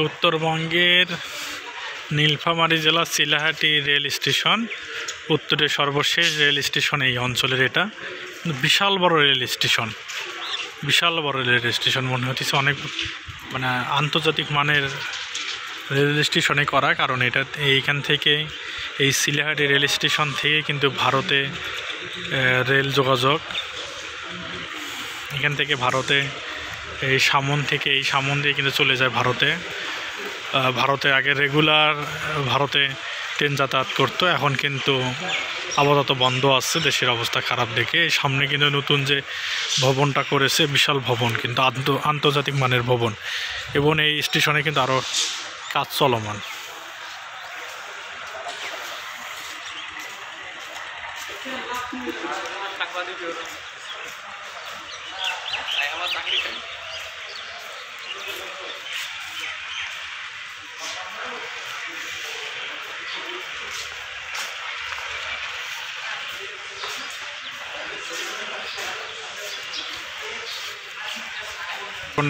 উত্তরবঙ্গের নীলফামারী জেলার Chilahati rail station, উত্তরের সর্বশেষ রেল স্টেশন এই অঞ্চলের। এটা বিশাল বড় রেল স্টেশন, বিশাল বড় রেল স্টেশন মনে হচ্ছে অনেক মানে আন্তর্জাতিক মানের রেল স্টেশনে করা। কারণ এটা এইখান থেকে এই চিলাহাটি রেল স্টেশন থেকে কিন্তু ভারতে রেল যোগাযোগ। এখান থেকে ভারতে এই সামন থেকে এই সামন দিয়ে কিন্তু চলে যায় ভারতে। ভারতে আগে রেগুলার ভারতে ট্রেন যাতায়াত করতো, এখন কিন্তু আপাতত বন্ধ আছে দেশের অবস্থা খারাপ দেখে। সামনে কিন্তু নতুন যে ভবনটা করেছে বিশাল ভবন, কিন্তু আন্তর্জাতিক মানের ভবন, এবং এই স্টেশনে কিন্তু আরও কাজ চলমান।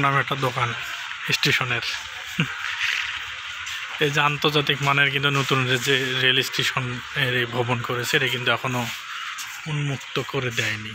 নামে একটা দোকান স্টেশনের। এই যে আন্তর্জাতিক মানের কিন্তু নতুন যে রেল স্টেশন এর ভবন করেছে, এটা কিন্তু এখনো উন্মুক্ত করে দেয়নি।